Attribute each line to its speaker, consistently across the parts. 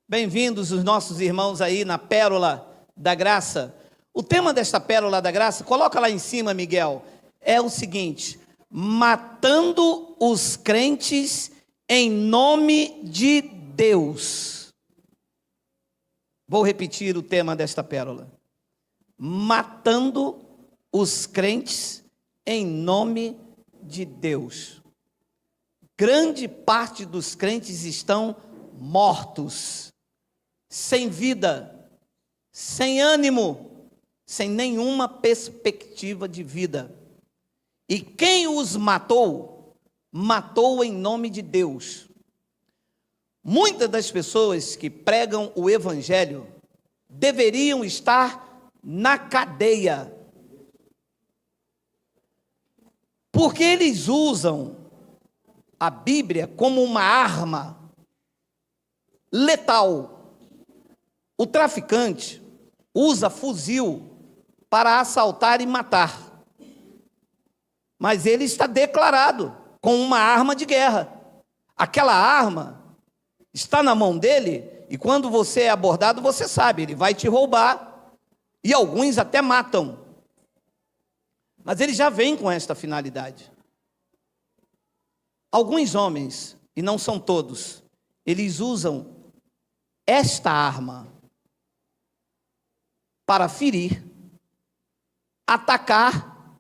Speaker 1: Bem-vindos os nossos irmãos aí na Pérola da Graça. O tema desta Pérola da Graça, coloca lá em cima, Miguel, é o seguinte: matando os crentes em nome de Deus. Vou repetir o tema desta pérola: matando os crentes em nome de Deus. Grande parte dos crentes estão mortos, sem vida, sem ânimo, sem nenhuma perspectiva de vida. E quem os matou, matou em nome de Deus. Muitas das pessoas que pregam o Evangelho deveriam estar na cadeia, porque eles usam a Bíblia como uma arma letal. O traficante usa fuzil para assaltar e matar, mas ele está declarado com uma arma de guerra. Aquela arma está na mão dele, e quando você é abordado, você sabe, ele vai te roubar, e alguns até matam. Mas ele já vem com esta finalidade. Alguns homens, e não são todos, eles usam esta arma para ferir, atacar,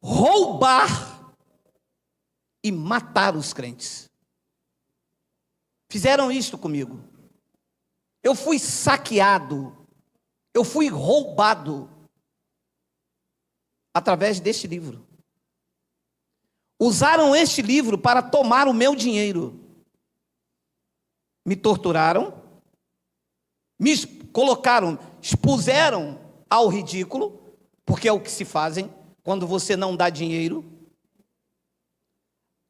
Speaker 1: roubar e matar os crentes. Fizeram isto comigo. Eu fui saqueado, eu fui roubado através deste livro. Usaram este livro para tomar o meu dinheiro. Me torturaram, me colocaram, expuseram ao ridículo, porque é o que se fazem quando você não dá dinheiro.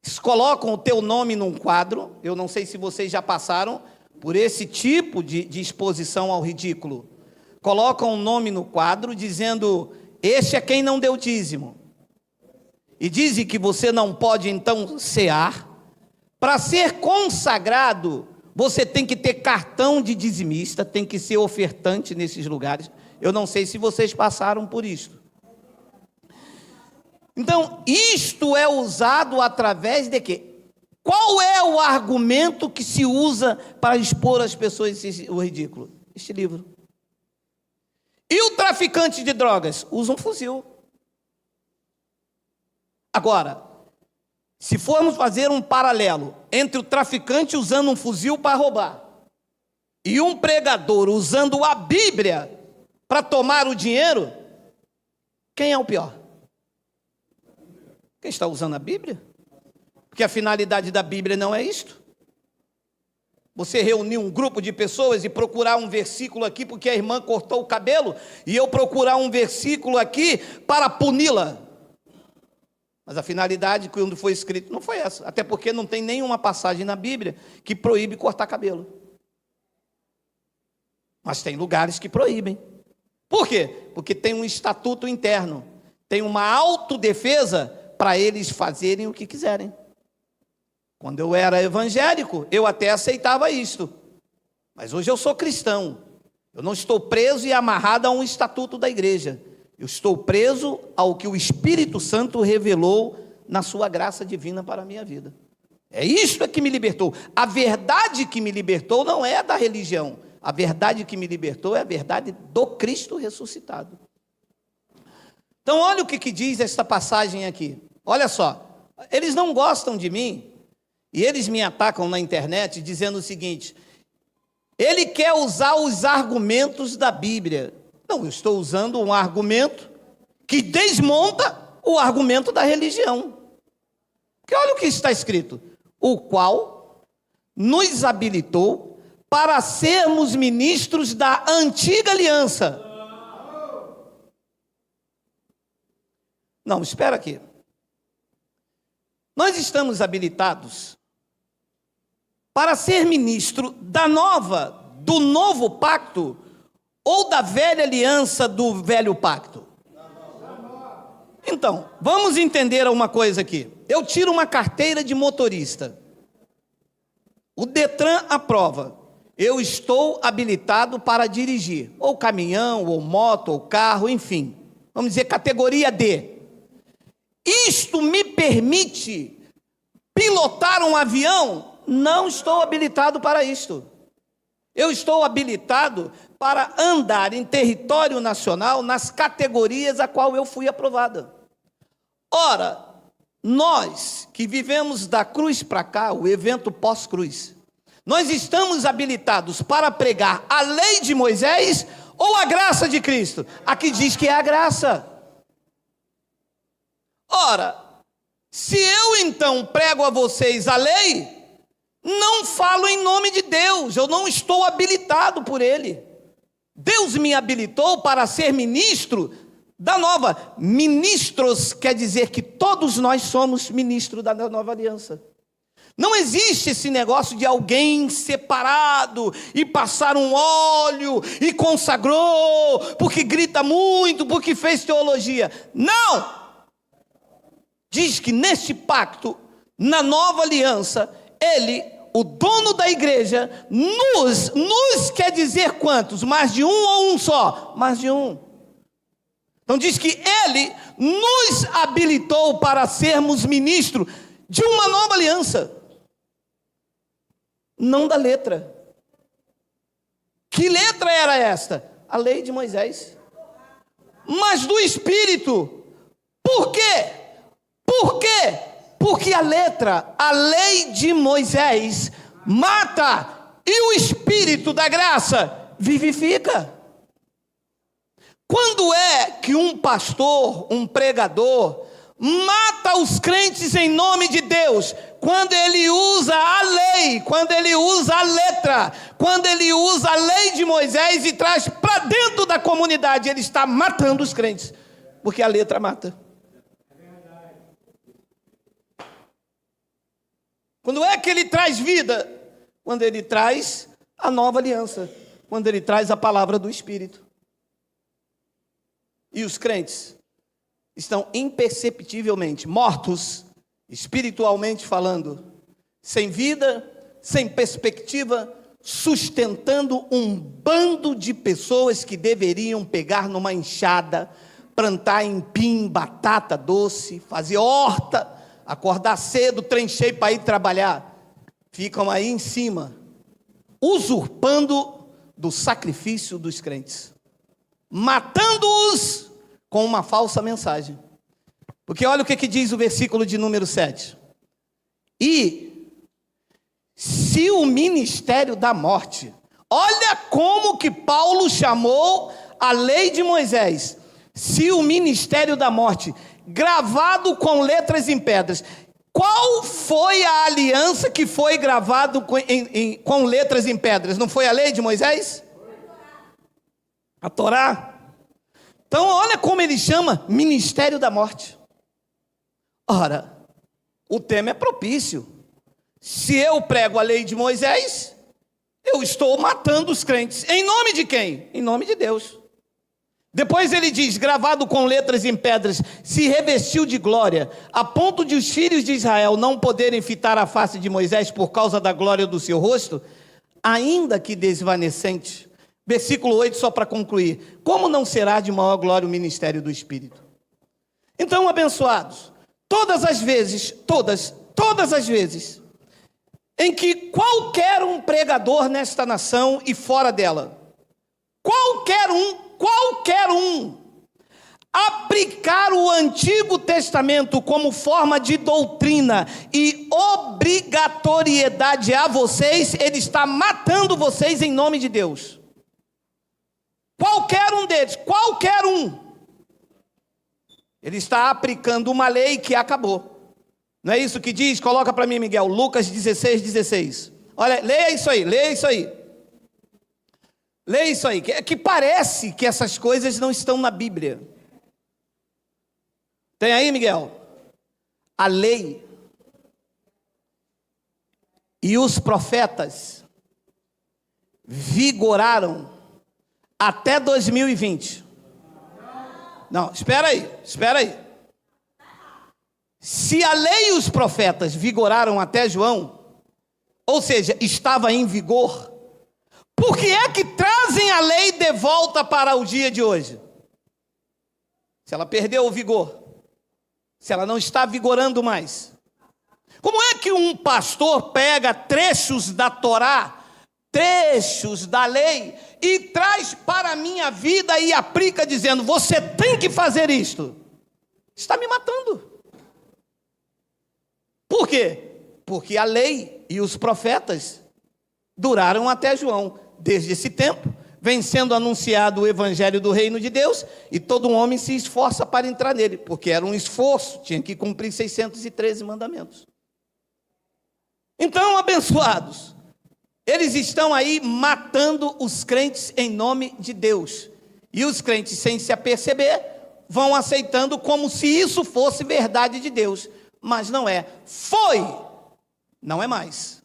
Speaker 1: Eles colocam o teu nome num quadro. Eu não sei se vocês já passaram por esse tipo de exposição ao ridículo. Colocam o nome no quadro dizendo: este é quem não deu dízimo. E dizem que você não pode então cear. Para ser consagrado, você tem que ter cartão de dizimista, tem que ser ofertante nesses lugares. Eu não sei se vocês passaram por isso. Então, isto é usado através de quê? Qual é o argumento que se usa para expor às pessoas o ridículo? Este livro. E o traficante de drogas? Usa um fuzil. Agora, se formos fazer um paralelo entre o traficante usando um fuzil para roubar e um pregador usando a Bíblia para tomar o dinheiro, quem é o pior? Quem está usando a Bíblia? Porque a finalidade da Bíblia não é isto. Você reunir um grupo de pessoas e procurar um versículo aqui porque a irmã cortou o cabelo, e eu procurar um versículo aqui para puni-la. Mas a finalidade, quando foi escrito, não foi essa. Até porque não tem nenhuma passagem na Bíblia que proíbe cortar cabelo. Mas tem lugares que proíbem. Por quê? Porque tem um estatuto interno, tem uma autodefesa para eles fazerem o que quiserem. Quando eu era evangélico, eu até aceitava isto. Mas hoje eu sou cristão. Eu não estou preso e amarrado a um estatuto da igreja. Eu estou preso ao que o Espírito Santo revelou na sua graça divina para a minha vida. É isto que me libertou. A verdade que me libertou não é da religião. A verdade que me libertou é a verdade do Cristo ressuscitado. Então olha o que diz esta passagem aqui. Olha só, eles não gostam de mim e eles me atacam na internet dizendo o seguinte: ele quer usar os argumentos da Bíblia. Não, eu estou usando um argumento que desmonta o argumento da religião. Porque olha o que está escrito: o qual nos habilitou para sermos ministros da antiga aliança. Não, espera aqui. Nós estamos habilitados para ser ministro do novo pacto, ou da velha aliança do velho pacto? Então, vamos entender uma coisa aqui. Eu tiro uma carteira de motorista. O Detran aprova. eu estou habilitado para dirigir, ou caminhão, ou moto, ou carro, enfim, vamos dizer categoria D. Isto me permite pilotar um avião? Não estou habilitado para isto. Eu estou habilitado para andar em território nacional nas categorias a qual eu fui aprovado. Ora, nós que vivemos da cruz para cá, o evento pós-cruz, nós estamos habilitados para pregar a lei de Moisés ou a graça de Cristo? Aqui diz que é a graça. Ora, se eu então prego a vocês a lei, não falo em nome de Deus, eu não estou habilitado por Ele. Deus me habilitou para ser ministro da nova. Ministros quer dizer que todos nós somos ministros da nova aliança. Não existe esse negócio de alguém separado e passar um óleo e consagrou, porque grita muito, porque fez teologia. Não! Diz que neste pacto, na nova aliança, Ele, o dono da igreja, nos quer dizer quantos? Mais de um ou um só? Mais de um. Então diz que Ele nos habilitou para sermos ministros de uma nova aliança. Não da letra. Que letra era esta? A lei de Moisés. Mas do Espírito. Por quê? Por quê? Porque a lei de Moisés mata e o Espírito da graça vivifica. Quando é que um pastor, um pregador, mata os crentes em nome de Deus? Quando ele usa a lei, quando ele usa a letra, quando ele usa a lei de Moisés e traz para dentro da comunidade, ele está matando os crentes, porque a letra mata. Quando é que ele traz vida? Quando ele traz a nova aliança, quando ele traz a palavra do Espírito. E os crentes estão imperceptivelmente mortos, espiritualmente falando, sem vida, sem perspectiva, sustentando um bando de pessoas que deveriam pegar numa enxada, plantar empim, batata doce, fazer horta, acordar cedo, trem cheio para ir trabalhar. Ficam aí em cima, usurpando do sacrifício dos crentes, matando-os com uma falsa mensagem. Porque olha o que diz o versículo de número 7. E se o ministério da morte, olha como que Paulo chamou a lei de Moisés, se o ministério da morte, gravado com letras em pedras. Qual foi a aliança que foi gravado com letras em pedras? Não foi a lei de Moisés? A Torá. Então olha como ele chama ministério da morte. Ora, o tema é propício. Se eu prego a lei de Moisés, eu estou matando os crentes. Em nome de quem? Em nome de Deus. Depois ele diz, gravado com letras em pedras, se revestiu de glória, a ponto de os filhos de Israel não poderem fitar a face de Moisés por causa da glória do seu rosto, ainda que desvanecente. Versículo 8, só para concluir. Como não será de maior glória o ministério do Espírito? Então, abençoados, todas as vezes, todas as vezes, em que qualquer um pregador nesta nação e fora dela, qualquer um, aplicar o Antigo Testamento como forma de doutrina e obrigatoriedade a vocês, ele está matando vocês em nome de Deus. Qualquer um deles, qualquer um, ele está aplicando uma lei que acabou. Não é isso que diz? Coloca para mim, Miguel, Lucas 16. Olha, leia isso aí. Leia isso aí, que parece que essas coisas não estão na Bíblia. Tem aí, Miguel? A lei e os profetas vigoraram até 2020. Não, espera aí. Se a lei e os profetas vigoraram até João, ou seja, estava em vigor, Por que é que trazem a lei de volta para o dia de hoje? Se ela perdeu o vigor, se ela não está vigorando mais. Como é que um pastor pega trechos da Torá, trechos da lei, e traz para a minha vida e aplica dizendo, você tem que fazer isto? Está me matando. Por quê? Porque a lei e os profetas duraram até João. Desde esse tempo, vem sendo anunciado o evangelho do reino de Deus, e todo homem se esforça para entrar nele, porque era um esforço, tinha que cumprir 613 mandamentos. Então, abençoados, eles estão aí matando os crentes em nome de Deus, e os crentes, sem se aperceber, vão aceitando como se isso fosse verdade de Deus, mas não é. Foi, não é mais.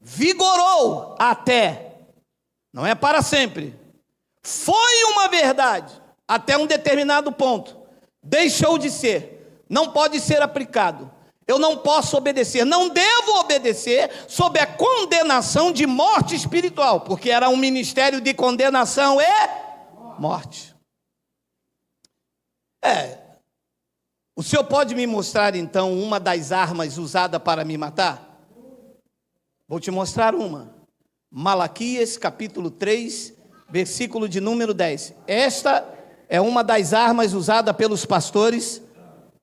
Speaker 1: Vigorou até, não é para sempre. Foi uma verdade até um determinado ponto. Deixou de ser, não pode ser aplicado. Eu não posso obedecer, não devo obedecer sob a condenação de morte espiritual, porque era um ministério de condenação e morte. O senhor pode me mostrar então uma das armas usada para me matar? Vou te mostrar uma. Malaquias capítulo 3, versículo de número 10. Esta é uma das armas usada pelos pastores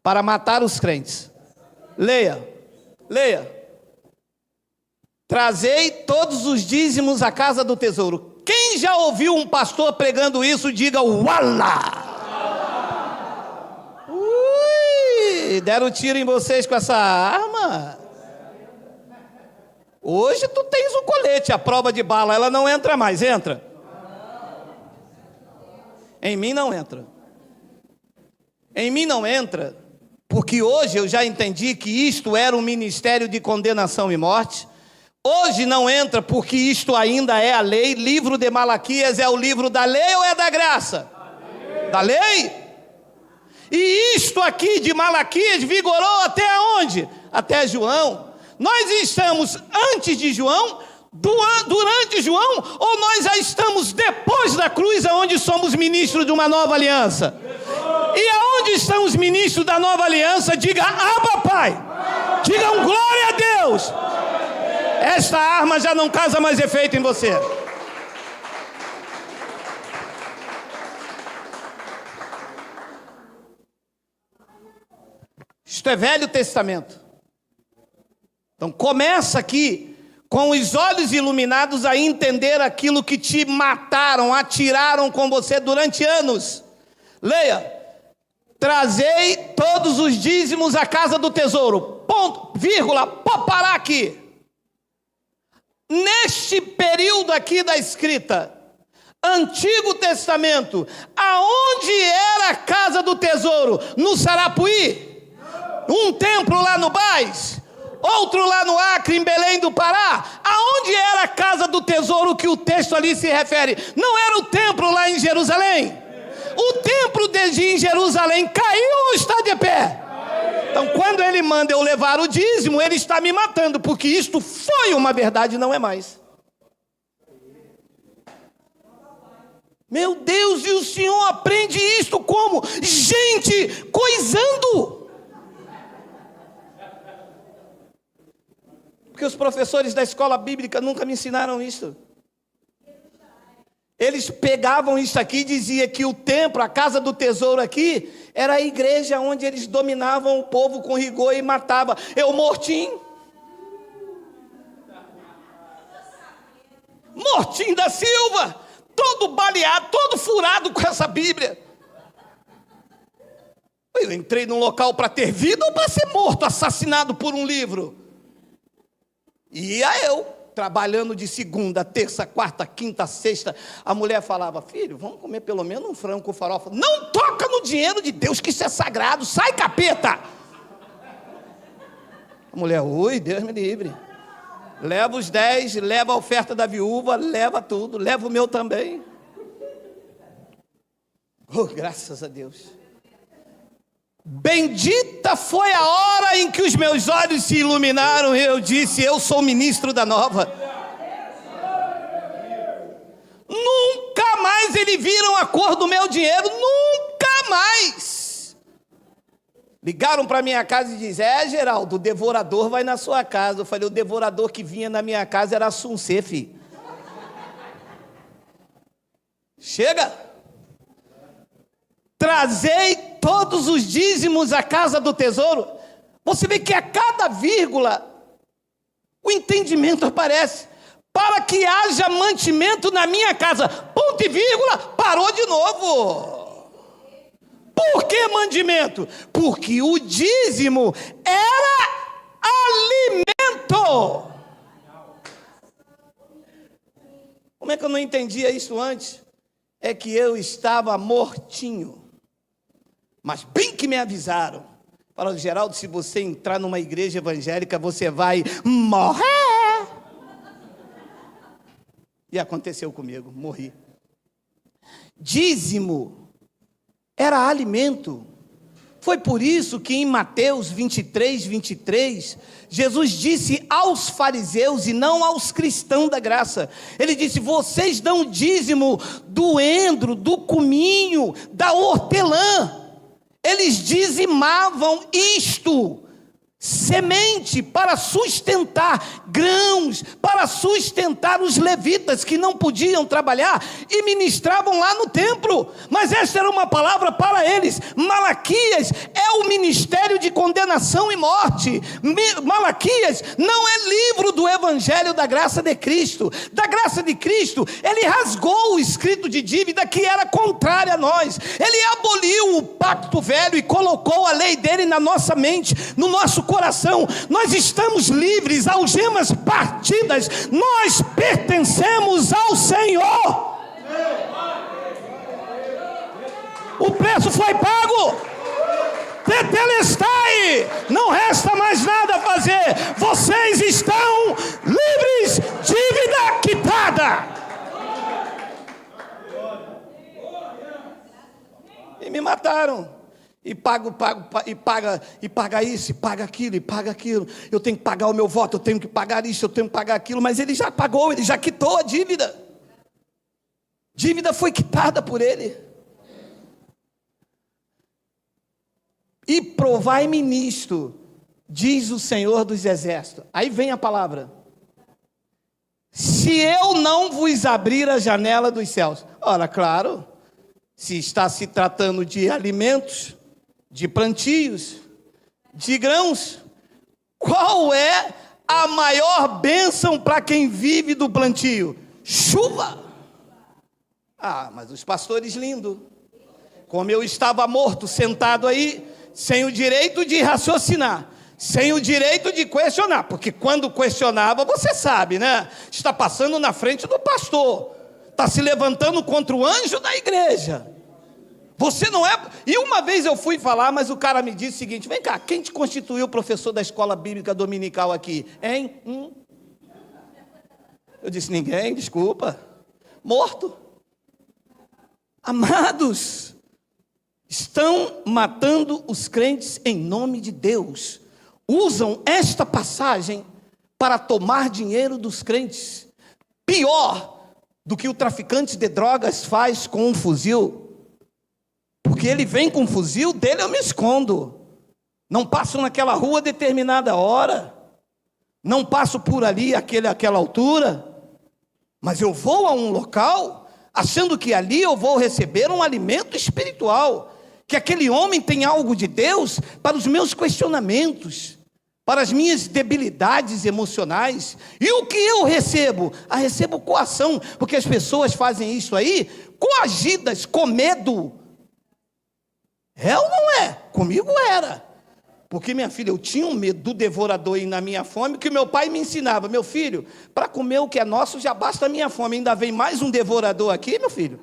Speaker 1: para matar os crentes. Leia. Trazei todos os dízimos à casa do tesouro. Quem já ouviu um pastor pregando isso, diga uala. Deram tiro em vocês com essa arma? Hoje tu tens o colete, a prova de bala, ela não entra mais, entra? Em mim não entra. Em mim não entra, porque hoje eu já entendi que isto era um ministério de condenação e morte. Hoje não entra porque isto ainda é a lei. Livro de Malaquias é o livro da lei ou é da graça? Da lei? E isto aqui de Malaquias vigorou até onde? Até João. Nós estamos antes de João, durante João, ou nós já estamos depois da cruz, onde somos ministros de uma nova aliança? E aonde estão os ministros da nova aliança? Diga, Abba, Pai. Digam, glória a Deus. Esta arma já não causa mais efeito em você. Isto é Velho Testamento. Então começa aqui com os olhos iluminados a entender aquilo que te mataram, atiraram com você durante anos. Leia. Trazei todos os dízimos à casa do tesouro. Ponto, vírgula, pode parar aqui. Neste período aqui da escrita, Antigo Testamento, aonde era a casa do tesouro? No Sarapuí? Um templo lá no Bás? Outro lá no Acre, em Belém do Pará? Aonde era a casa do tesouro que o texto ali se refere? Não era o templo lá em Jerusalém? O templo em Jerusalém caiu ou está de pé? Então quando ele manda eu levar o dízimo, ele está me matando, porque isto foi uma verdade, não é mais. Meu Deus, e o Senhor aprende isto como? Gente, coisando. Porque os professores da escola bíblica nunca me ensinaram isso. Eles pegavam isso aqui e diziam que o templo, a casa do tesouro aqui, era a igreja onde eles dominavam o povo com rigor e matavam. Eu mortinho. Mortinho da Silva. Todo baleado, todo furado com essa Bíblia. Eu entrei num local para ter vida ou para ser morto, assassinado por um livro? Ia eu, trabalhando de segunda, terça, quarta, quinta, sexta. A mulher falava, filho, vamos comer pelo menos um frango com farofa. Não toca no dinheiro de Deus, que isso é sagrado. Sai, capeta! A mulher, oi, Deus me livre. Leva os 10, leva a oferta da viúva, leva tudo, leva o meu também. Oh, graças a Deus. Bendita foi a hora em que os meus olhos se iluminaram e eu disse, eu sou ministro da nova. Nunca mais eles viram a cor do meu dinheiro, nunca mais. Ligaram para minha casa e disseram: Geraldo, o devorador vai na sua casa. Eu falei: o devorador que vinha na minha casa era Suncê, filho. Chega. Trazei todos os dízimos à casa do tesouro. Você vê que a cada vírgula o entendimento aparece. Para que haja mantimento na minha casa. Ponto e vírgula, parou de novo. Por que mantimento? Porque o dízimo era alimento. Como é que eu não entendia isso antes? É que eu estava mortinho. Mas bem que me avisaram. Falaram: Geraldo, se você entrar numa igreja evangélica, você vai morrer. E aconteceu comigo, morri. Dízimo era alimento. Foi por isso que em Mateus 23, Jesus disse aos fariseus e não aos cristãos da graça. Ele disse: vocês dão dízimo do endro, do cominho, da hortelã. Eles dizimavam isto. Semente para sustentar, grãos para sustentar os levitas que não podiam trabalhar e ministravam lá no templo. Mas esta era uma palavra para eles. Malaquias é o ministério de condenação e morte. Malaquias não é livro do evangelho da graça de Cristo. Da graça de Cristo, ele rasgou o escrito de dívida que era contrário a nós. Ele aboliu o pacto velho e colocou a lei dele na nossa mente, no nosso coração. Nós estamos livres, algemas partidas, nós pertencemos ao Senhor. O preço foi pago. Tetelestai, não resta mais nada a fazer. Vocês estão livres, dívida quitada. E me mataram. E paga isso, e paga aquilo. Eu tenho que pagar o meu voto, eu tenho que pagar isso, eu tenho que pagar aquilo. Mas ele já pagou, ele já quitou a dívida. Dívida foi quitada por ele. E provai-me nisto, diz o Senhor dos Exércitos. Aí vem a palavra: se eu não vos abrir a janela dos céus. Ora, claro, se está se tratando de alimentos, de plantios, de grãos, qual é a maior bênção para quem vive do plantio? Chuva. Ah, mas os pastores lindos, como eu estava morto, sentado aí, sem o direito de raciocinar, sem o direito de questionar, porque quando questionava, você sabe, né? Está passando na frente do pastor, está se levantando contra o anjo da igreja. Você não é... E uma vez eu fui falar, mas o cara me disse o seguinte: vem cá, quem te constituiu professor da escola bíblica dominical aqui? Hein? Eu disse: ninguém, desculpa. Morto. Amados, estão matando os crentes em nome de Deus. Usam esta passagem para tomar dinheiro dos crentes. Pior do que o traficante de drogas faz com um fuzil. Porque ele vem com um fuzil, dele eu me escondo. Não passo naquela rua a determinada hora. Não passo por ali aquela altura. Mas eu vou a um local, achando que ali eu vou receber um alimento espiritual. Que aquele homem tem algo de Deus para os meus questionamentos, para as minhas debilidades emocionais. E o que eu recebo? Recebo coação, porque as pessoas fazem isso aí, coagidas, com medo. É ou não é? Comigo era. Porque, minha filha, eu tinha um medo do devorador ir na minha fome, que meu pai me ensinava: meu filho, para comer o que é nosso já basta a minha fome, ainda vem mais um devorador aqui, meu filho.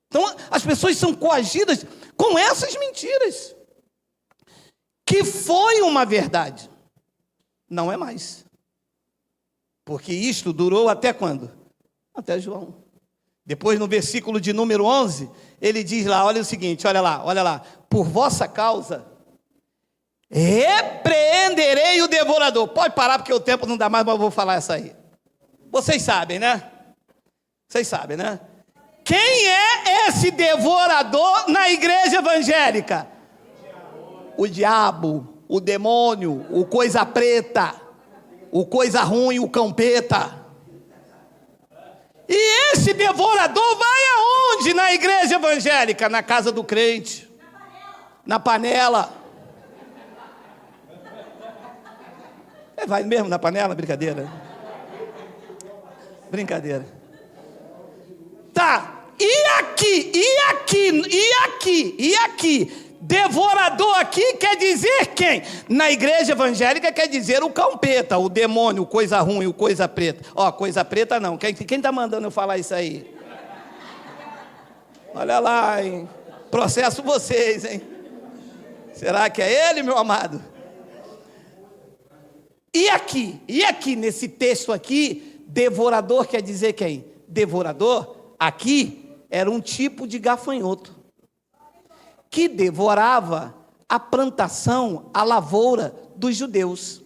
Speaker 1: Então, as pessoas são coagidas com essas mentiras, que foi uma verdade, não é mais. Porque isto durou até quando? Até João. Depois, no versículo de número 11, ele diz lá, olha o seguinte, olha lá. Por vossa causa, repreenderei o devorador. Pode parar, porque o tempo não dá mais, mas eu vou falar essa aí. Vocês sabem, né? Vocês sabem, né? Quem é esse devorador na igreja evangélica? O diabo, o demônio, o coisa preta, o coisa ruim, o campeta. E esse devorador vai aonde na igreja evangélica? Na casa do crente, na panela. Vai mesmo na panela? Brincadeira. Brincadeira. Tá, e aqui? Devorador aqui quer dizer quem? Na igreja evangélica quer dizer o campeta, o demônio, o coisa ruim, o coisa preta. Ó, coisa preta não, quem tá mandando eu falar isso aí? Olha lá, hein? Processo vocês, hein? Será que é ele, meu amado? E aqui nesse texto aqui, devorador quer dizer quem? Devorador, aqui, era um tipo de gafanhoto que devorava a plantação, a lavoura dos judeus.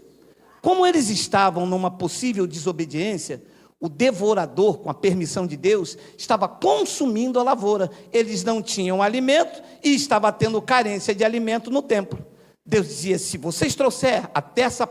Speaker 1: Como eles estavam numa possível desobediência, o devorador, com a permissão de Deus, estava consumindo a lavoura. Eles não tinham alimento e estava tendo carência de alimento no templo. Deus dizia: se vocês trouxer a 10ª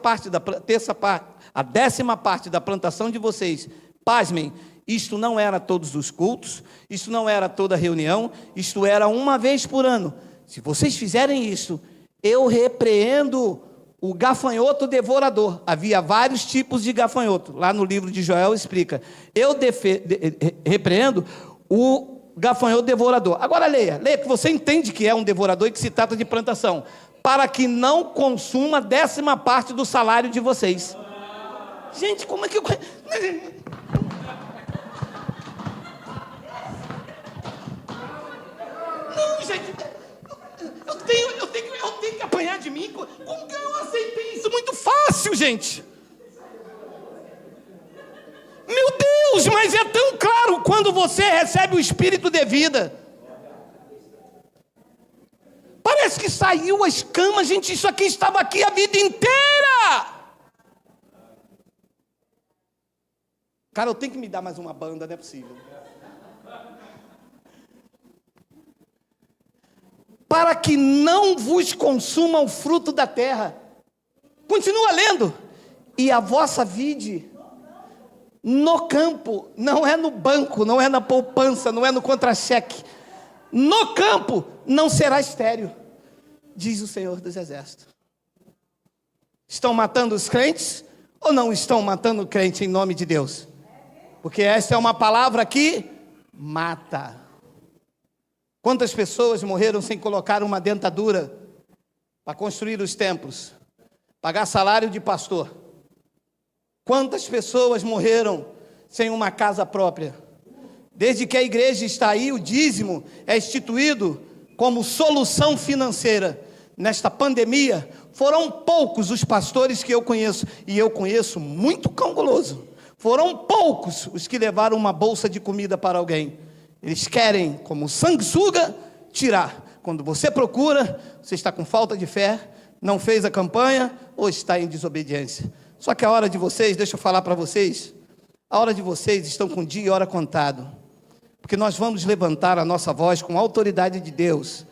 Speaker 1: parte da plantação de vocês, pasmem, isto não era todos os cultos, isto não era toda reunião, isto era uma vez por ano. Se vocês fizerem isso, eu repreendo o gafanhoto devorador. Havia vários tipos de gafanhoto. Lá no livro de Joel explica. Eu repreendo o gafanhoto devorador. Agora leia que você entende que é um devorador e que se trata de plantação. Para que não consuma 10ª parte do salário de vocês. Gente, como é que eu... Não, gente, eu tenho que apanhar de mim. Como que eu aceitei isso? Muito fácil, gente. Meu Deus, mas é tão claro quando você recebe o Espírito de vida. Parece que saiu a escama, gente. Isso aqui estava aqui a vida inteira. Cara, eu tenho que me dar mais uma banda, não é possível. Para que não vos consuma o fruto da terra. Continua lendo. E a vossa vide no campo, não é no banco, não é na poupança, não é no contra-cheque. No campo não será estéril, diz o Senhor dos Exércitos. Estão matando os crentes ou não estão matando o crente em nome de Deus? Porque essa é uma palavra que mata. Quantas pessoas morreram sem colocar uma dentadura para construir os templos, pagar salário de pastor? Quantas pessoas morreram sem uma casa própria? Desde que a igreja está aí, o dízimo é instituído como solução financeira. Nesta pandemia, foram poucos os pastores que eu conheço, e eu conheço muito cão guloso. Foram poucos os que levaram uma bolsa de comida para alguém. Eles querem, como sanguessuga, tirar. Quando você procura, você está com falta de fé, não fez a campanha ou está em desobediência. Só que a hora de vocês, deixa eu falar para vocês, a hora de vocês estão com dia e hora contado. Porque nós vamos levantar a nossa voz com a autoridade de Deus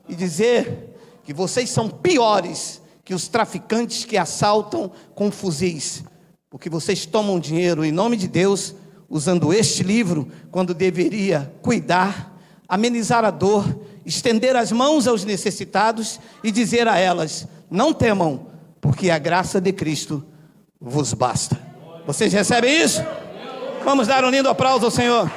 Speaker 1: e dizer que vocês são piores que os traficantes que assaltam com fuzis. Porque vocês tomam dinheiro em nome de Deus, usando este livro, quando deveria cuidar, amenizar a dor, estender as mãos aos necessitados e dizer a elas: não temam, porque a graça de Cristo vos basta. Vocês recebem isso? Vamos dar um lindo aplauso ao Senhor.